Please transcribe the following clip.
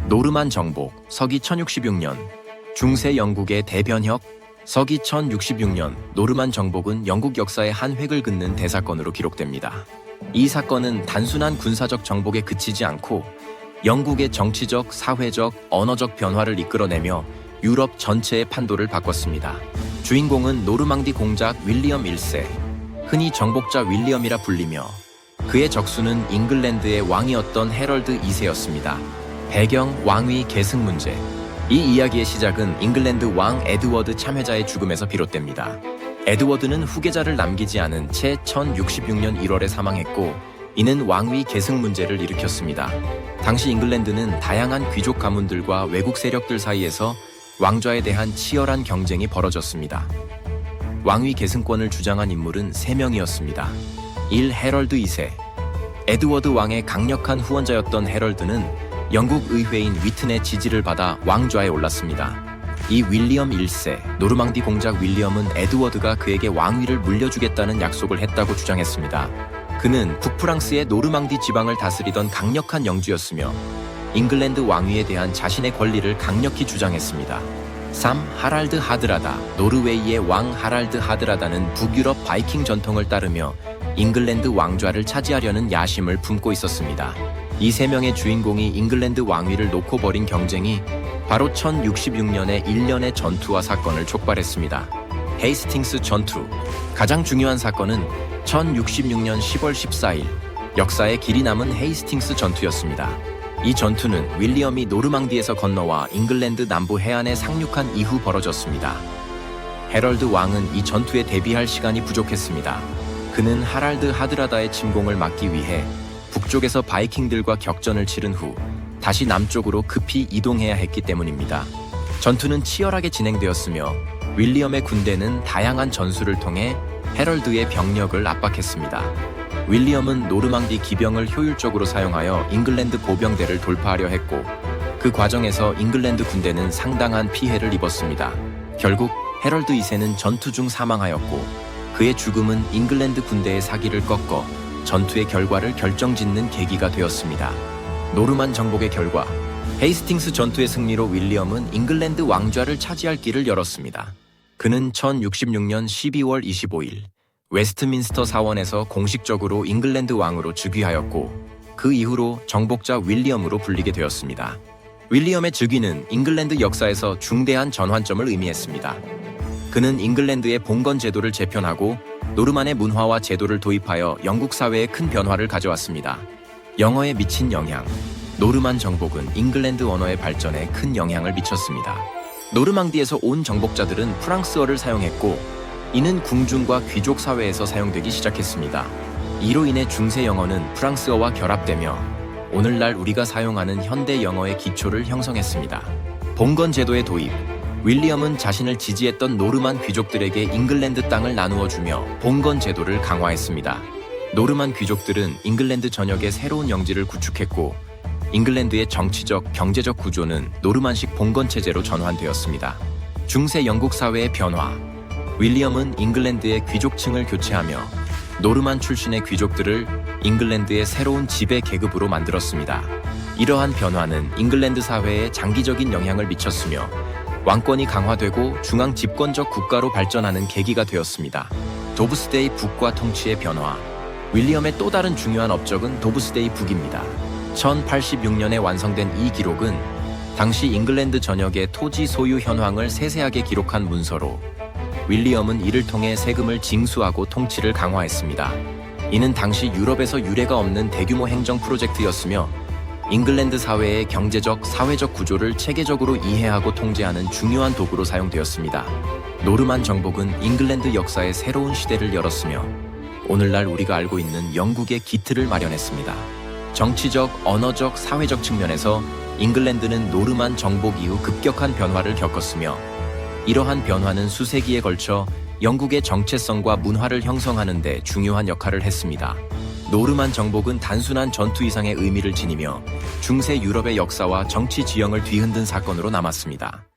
노르만 정복, 서기 1066년, 중세 영국의 대변혁, 서기 1066년, 노르만 정복은 영국 역사의 한 획을 긋는 대사건으로 기록됩니다. 이 사건은 단순한 군사적 정복에 그치지 않고 영국의 정치적, 사회적, 언어적 변화를 이끌어내며 유럽 전체의 판도를 바꿨습니다. 주인공은 노르망디 공작 윌리엄 1세, 흔히 정복자 윌리엄이라 불리며 그의 적수는 잉글랜드의 왕이었던 해럴드 2세였습니다. 배경, 왕위 계승 문제. 이 이야기의 시작은 잉글랜드 왕 에드워드 참회자의 죽음에서 비롯됩니다. 에드워드는 후계자를 남기지 않은 채 1066년 1월에 사망했고 이는 왕위 계승 문제를 일으켰습니다. 당시 잉글랜드는 다양한 귀족 가문들과 외국 세력들 사이에서 왕좌에 대한 치열한 경쟁이 벌어졌습니다. 왕위 계승권을 주장한 인물은 3명이었습니다. 1. 해럴드 2세. 에드워드 왕의 강력한 후원자였던 해럴드는 영국 의회인 위튼의 지지를 받아 왕좌에 올랐습니다. 이 윌리엄 1세, 노르망디 공작 윌리엄은 에드워드가 그에게 왕위를 물려주겠다는 약속을 했다고 주장했습니다. 그는 북프랑스의 노르망디 지방을 다스리던 강력한 영주였으며 잉글랜드 왕위에 대한 자신의 권리를 강력히 주장했습니다. 3. 하랄드 하드라다. 노르웨이의 왕 하랄드 하드라다는 북유럽 바이킹 전통을 따르며 잉글랜드 왕좌를 차지하려는 야심을 품고 있었습니다. 이 3명의 주인공이 잉글랜드 왕위를 놓고 벌인 경쟁이 바로 1066년의 일련의 전투와 사건을 촉발했습니다. 헤이스팅스 전투. 가장 중요한 사건은 1066년 10월 14일, 역사에 길이 남은 헤이스팅스 전투였습니다. 이 전투는 윌리엄이 노르망디에서 건너와 잉글랜드 남부 해안에 상륙한 이후 벌어졌습니다. 해럴드 왕은 이 전투에 대비할 시간이 부족했습니다. 그는 하랄드 하드라다의 침공을 막기 위해 북쪽에서 바이킹들과 격전을 치른 후 다시 남쪽으로 급히 이동해야 했기 때문입니다. 전투는 치열하게 진행되었으며 윌리엄의 군대는 다양한 전술을 통해 해럴드의 병력을 압박했습니다. 윌리엄은 노르망디 기병을 효율적으로 사용하여 잉글랜드 보병대를 돌파하려 했고 그 과정에서 잉글랜드 군대는 상당한 피해를 입었습니다. 결국 해럴드 2세는 전투 중 사망하였고 그의 죽음은 잉글랜드 군대의 사기를 꺾어 전투의 결과를 결정짓는 계기가 되었습니다. 노르만 정복의 결과, 헤이스팅스 전투의 승리로 윌리엄은 잉글랜드 왕좌를 차지할 길을 열었습니다. 그는 1066년 12월 25일 웨스트민스터 사원에서 공식적으로 잉글랜드 왕으로 즉위하였고 그 이후로 정복자 윌리엄으로 불리게 되었습니다. 윌리엄의 즉위는 잉글랜드 역사에서 중대한 전환점을 의미했습니다. 그는 잉글랜드의 봉건 제도를 재편하고 노르만의 문화와 제도를 도입하여 영국 사회에 큰 변화를 가져왔습니다. 영어에 미친 영향. 노르만 정복은 잉글랜드 언어의 발전에 큰 영향을 미쳤습니다. 노르망디에서 온 정복자들은 프랑스어를 사용했고 이는 궁중과 귀족 사회에서 사용되기 시작했습니다. 이로 인해 중세 영어는 프랑스어와 결합되며 오늘날 우리가 사용하는 현대 영어의 기초를 형성했습니다. 봉건 제도의 도입. 윌리엄은 자신을 지지했던 노르만 귀족들에게 잉글랜드 땅을 나누어 주며 봉건 제도를 강화했습니다. 노르만 귀족들은 잉글랜드 전역에 새로운 영지를 구축했고 잉글랜드의 정치적, 경제적 구조는 노르만식 봉건 체제로 전환되었습니다. 중세 영국 사회의 변화. 윌리엄은 잉글랜드의 귀족층을 교체하며 노르만 출신의 귀족들을 잉글랜드의 새로운 지배 계급으로 만들었습니다. 이러한 변화는 잉글랜드 사회에 장기적인 영향을 미쳤으며 왕권이 강화되고 중앙 집권적 국가로 발전하는 계기가 되었습니다. 도브스데이 북과 통치의 변화. 윌리엄의 또 다른 중요한 업적은 도브스데이 북입니다. 1086년에 완성된 이 기록은 당시 잉글랜드 전역의 토지 소유 현황을 세세하게 기록한 문서로 윌리엄은 이를 통해 세금을 징수하고 통치를 강화했습니다. 이는 당시 유럽에서 유례가 없는 대규모 행정 프로젝트였으며 잉글랜드 사회의 경제적, 사회적 구조를 체계적으로 이해하고 통제하는 중요한 도구로 사용되었습니다. 노르만 정복은 잉글랜드 역사의 새로운 시대를 열었으며 오늘날 우리가 알고 있는 영국의 기틀을 마련했습니다. 정치적, 언어적, 사회적 측면에서 잉글랜드는 노르만 정복 이후 급격한 변화를 겪었으며 이러한 변화는 수세기에 걸쳐 영국의 정체성과 문화를 형성하는 데 중요한 역할을 했습니다. 노르만 정복은 단순한 전투 이상의 의미를 지니며 중세 유럽의 역사와 정치 지형을 뒤흔든 사건으로 남았습니다.